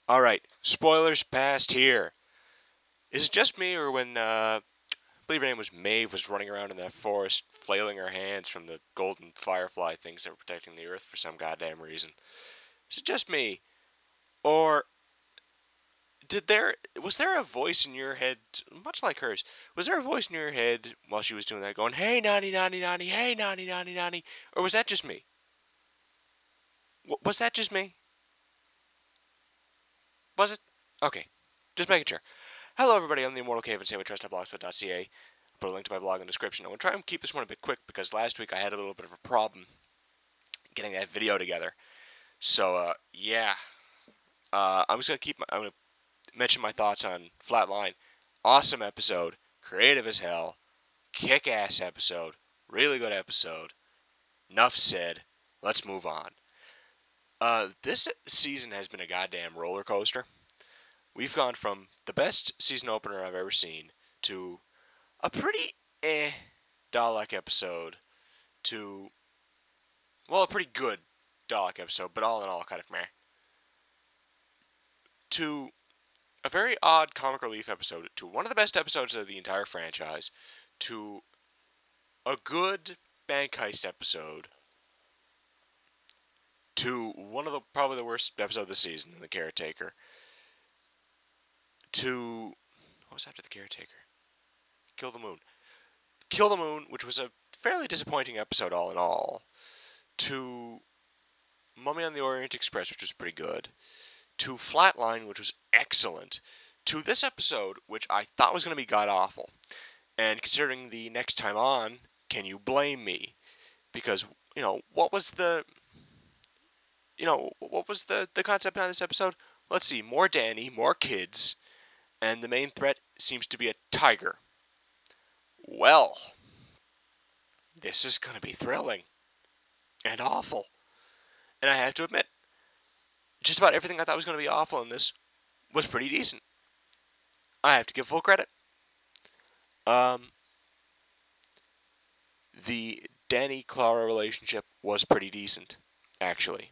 Alright, spoilers past here. Is it just me, or when, I believe her name was Maeve, was running around in that forest, flailing her hands from the golden firefly things that were protecting the earth for some goddamn reason? Is it just me? Or was there a voice in your head, much like hers, was there a voice in your head while she was doing that going, hey, Nani, Nani, Nani, hey, Nani, Nani, Nani? Or was that just me? Was that just me? Was it? Okay. Just making sure. Hello, everybody. I'm the Immortal Cave at sandwichtrust.blogspot.ca. I'll put a link to my blog in the description. I'm going to try and keep this one a bit quick because last week I had a little bit of a problem getting that video together. So, yeah. I'm just going to I'm going to mention my thoughts on Flatline. Awesome episode. Creative as hell. Kick-ass episode. Really good episode. Enough said. Let's move on. This season has been a goddamn roller coaster. We've gone from the best season opener I've ever seen to a pretty Dalek episode to, well, a pretty good Dalek episode, but all in all kind of meh, to a very odd comic relief episode, to one of the best episodes of the entire franchise, to a good bank heist episode, to one of the probably the worst episode of the season, The Caretaker, to what was after The Caretaker? Kill the Moon. Kill the Moon, which was a fairly disappointing episode all in all, to Mummy on the Orient Express, which was pretty good, to Flatline, which was excellent, to this episode, which I thought was going to be god-awful. And considering the next time on, can you blame me? Because, what was the concept behind this episode? Let's see, more Danny, more kids, and the main threat seems to be a tiger. Well, this is going to be thrilling and awful. And I have to admit, just about everything I thought was going to be awful in this was pretty decent. I have to give full credit. The Danny-Clara relationship was pretty decent, actually.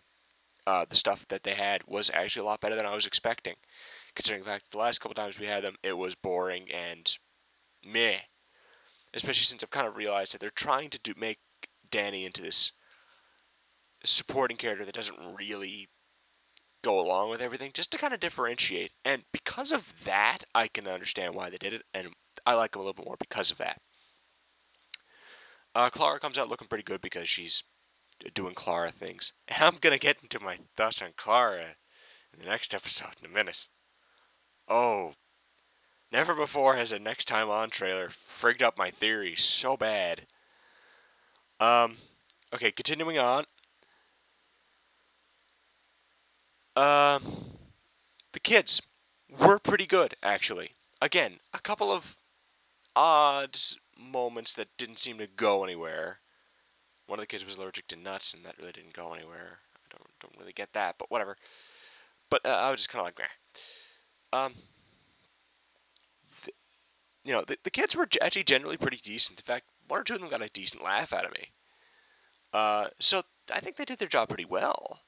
The stuff that they had was actually a lot better than I was expecting. Considering the fact that the last couple times we had them, it was boring and meh. Especially since I've kind of realized that they're trying to make Danny into this supporting character that doesn't really go along with everything, just to kind of differentiate. And because of that, I can understand why they did it, and I like him a little bit more because of that. Clara comes out looking pretty good because she's doing Clara things. And I'm going to get into my thoughts on Clara in the next episode in a minute. Oh, never before has a Next Time On trailer frigged up my theory so bad. Okay, continuing on. The kids were pretty good, actually. Again, a couple of odd moments that didn't seem to go anywhere. One of the kids was allergic to nuts, and that really didn't go anywhere. I don't really get that, but whatever. But I was just kind of like, meh. The kids were actually generally pretty decent. In fact, one or two of them got a decent laugh out of me. So I think they did their job pretty well.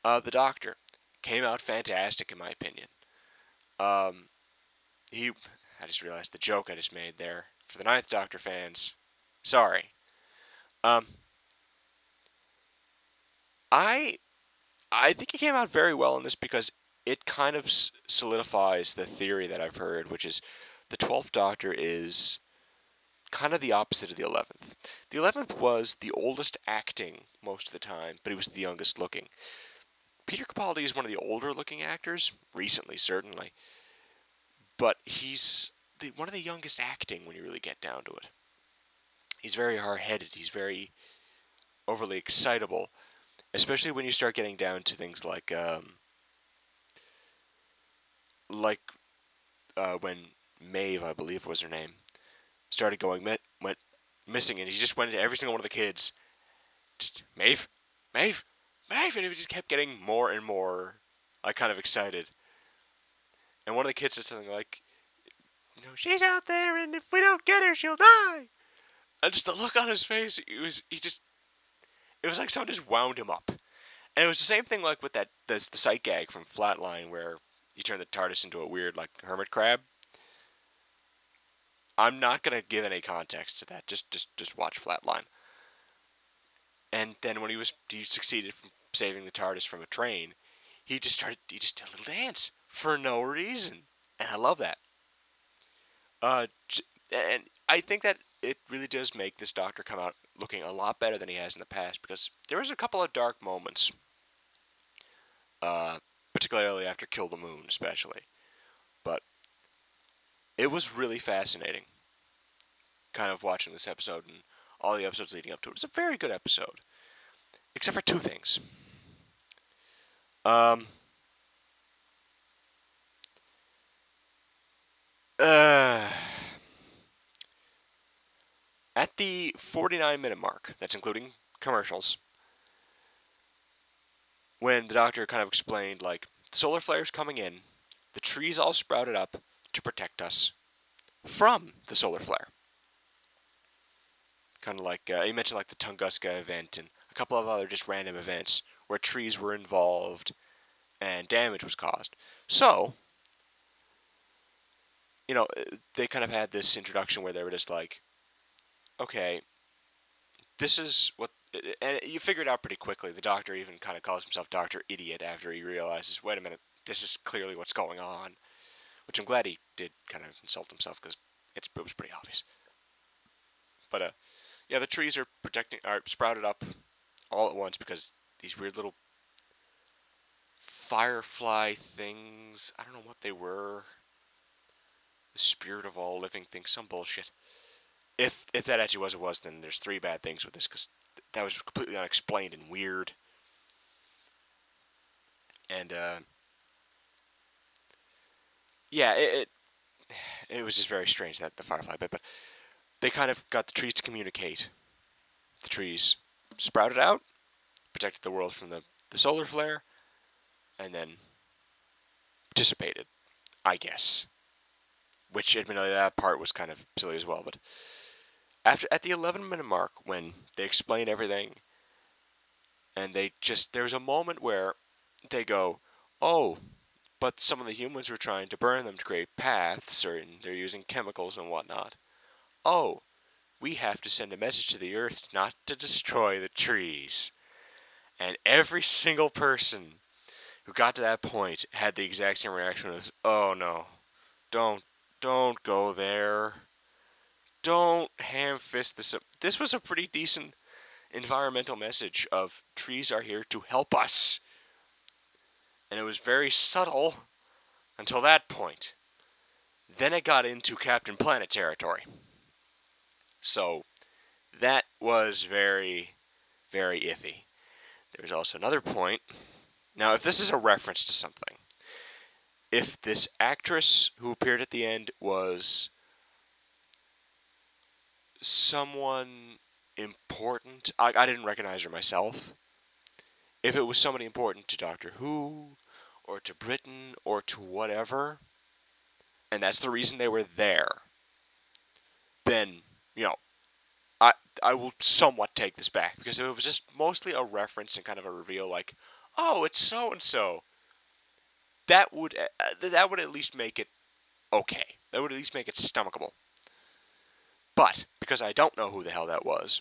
The doctor came out fantastic, in my opinion. I just realized the joke I just made there. For the Ninth Doctor fans, sorry. I think he came out very well in this because it kind of solidifies the theory that I've heard, which is the 12th Doctor is kind of the opposite of the 11th. The 11th was the oldest acting most of the time, but he was the youngest looking. Peter Capaldi is one of the older looking actors, recently certainly, but he's one of the youngest acting when you really get down to it. He's very hard-headed, he's very overly excitable, especially when you start getting down to things like when Maeve, I believe was her name, started went missing, and he just went into every single one of the kids, just Maeve, Maeve, Maeve, and he just kept getting more and more, kind of excited. And one of the kids said something like, she's out there, and if we don't get her, she'll die. And just the look on his face, it was like someone just wound him up. And it was the same thing like with the sight gag from Flatline, where you turn the TARDIS into a weird, like, hermit crab. I'm not gonna give any context to that. Just watch Flatline. And then when he succeeded from saving the TARDIS from a train, he just did a little dance for no reason, and I love that. And I think that it really does make this Doctor come out looking a lot better than he has in the past, because there was a couple of dark moments, particularly after Kill the Moon, especially. But it was really fascinating, kind of watching this episode and all the episodes leading up to it. It was a very good episode, except for two things. Um, uh, at the 49-minute mark, that's including commercials, when the Doctor kind of explained, like, the solar flare's coming in, the trees all sprouted up to protect us from the solar flare. Kind of like, he mentioned, like, the Tunguska event and a couple of other just random events where trees were involved and damage was caused. So, they kind of had this introduction where they were just like, okay, this is what, and you figure it out pretty quickly. The Doctor even kind of calls himself Dr. Idiot after he realizes, wait a minute, this is clearly what's going on. Which I'm glad he did kind of insult himself, because it was pretty obvious. But, yeah, the trees are sprouted up all at once because these weird little firefly things, I don't know what they were, the spirit of all living things, some bullshit. If that actually was what it was, then there's three bad things with this, because that was completely unexplained and weird. And, yeah, it was just very strange, that the firefly bit, but they kind of got the trees to communicate. The trees sprouted out, protected the world from the solar flare, and then dissipated, I guess. Which, admittedly, that part was kind of silly as well. But at the 11-minute mark, when they explain everything, and there was a moment where they go, oh, but some of the humans were trying to burn them to create paths, and they're using chemicals and whatnot. Oh, we have to send a message to the Earth not to destroy the trees. And every single person who got to that point had the exact same reaction as, oh no, don't go there. Don't ham-fist this up. This was a pretty decent environmental message of trees are here to help us. And it was very subtle until that point. Then it got into Captain Planet territory. So that was very, very iffy. There was also another point. Now, if this is a reference to something, if this actress who appeared at the end was someone important, I didn't recognize her myself. If it was somebody important to Doctor Who, or to Britain, or to whatever, and that's the reason they were there, then, you know, I I will somewhat take this back, because if it was just mostly a reference and kind of a reveal, like, oh, it's so and so, that would at least make it okay. That would at least make it stomachable. But because I don't know who the hell that was,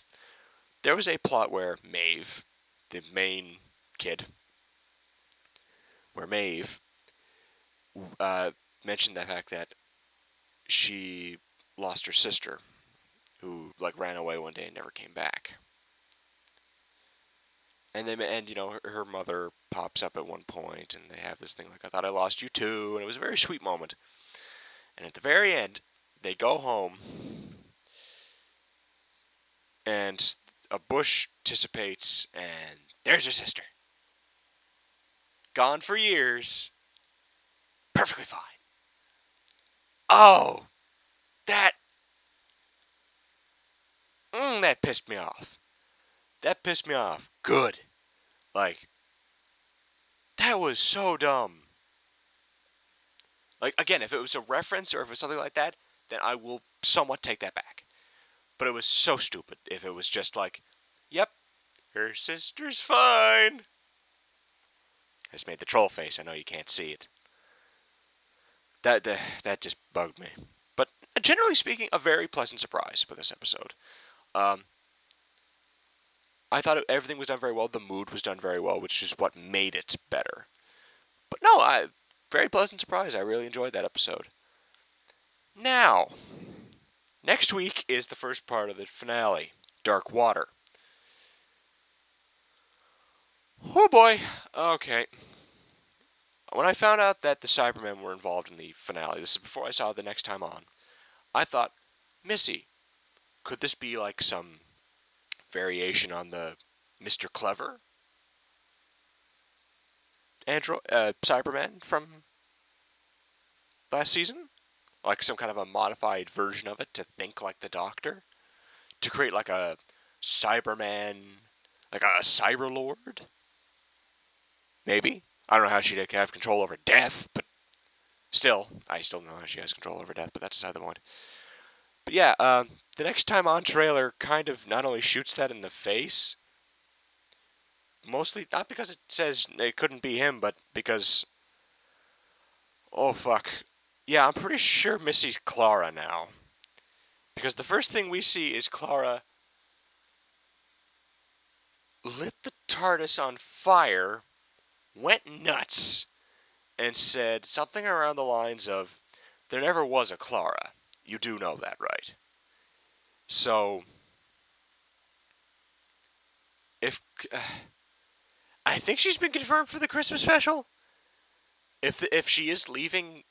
there was a plot where Maeve, the main kid, where Maeve mentioned the fact that she lost her sister, who like ran away one day and never came back. And her mother pops up at one point, and they have this thing like, I thought I lost you too, and it was a very sweet moment. And at the very end, they go home, and a bush dissipates, and there's her sister. Gone for years, perfectly fine. Oh, that that pissed me off. That pissed me off. Good. Like, that was so dumb. Like, again, if it was a reference or if it was something like that, then I will somewhat take that back. But it was so stupid if it was just like, yep, her sister's fine. I just made the troll face. I know you can't see it. That just bugged me. But generally speaking, a very pleasant surprise with this episode. I thought everything was done very well. The mood was done very well, which is what made it better. But no, very pleasant surprise. I really enjoyed that episode. Now, next week is the first part of the finale, Dark Water. Oh boy. Okay. When I found out that the Cybermen were involved in the finale, this is before I saw it the next time on, I thought, Missy, could this be like some variation on the Mr. Clever Cyberman from last season? Like some kind of a modified version of it to think like the Doctor? To create like a Cyberman, like a Cyberlord? Maybe? I don't know how she'd have control over death, but still, I still don't know how she has control over death, but that's aside the point. But yeah, the next time on trailer kind of not only shoots that in the face, mostly not because it says it couldn't be him, but because, oh fuck, yeah, I'm pretty sure Missy's Clara now. Because the first thing we see is Clara lit the TARDIS on fire, went nuts, and said something around the lines of, "There never was a Clara. You do know that, right?" So, if I think she's been confirmed for the Christmas special. If she is leaving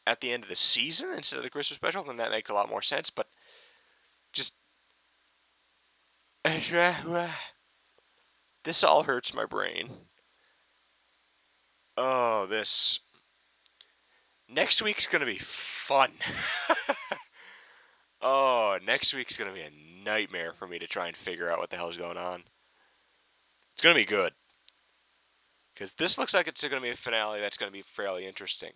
at the end of the season instead of the Christmas special, then that makes a lot more sense. But just this all hurts my brain. Oh, this next week's gonna be fun. Oh, next week's gonna be a nightmare for me to try and figure out what the hell's going on. It's gonna be good. Because this looks like it's going to be a finale that's going to be fairly interesting.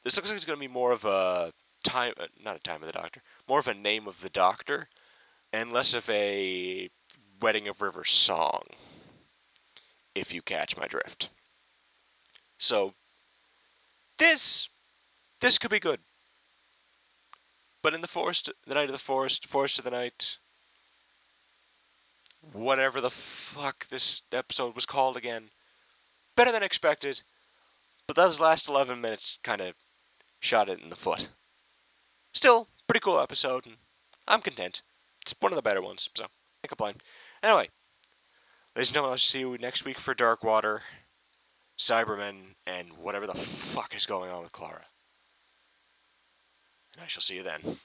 This looks like it's going to be more of a not a Time of the Doctor, more of a Name of the Doctor, and less of a Wedding of Rivers song, if you catch my drift. So, this could be good. But in the forest, the night of the forest of the night, whatever the fuck this episode was called again, better than expected, but those last 11 minutes kind of shot it in the foot. Still, pretty cool episode, and I'm content. It's one of the better ones, so can't complain. Anyway, ladies and gentlemen, I'll see you next week for Dark Water, Cybermen, and whatever the fuck is going on with Clara. And I shall see you then.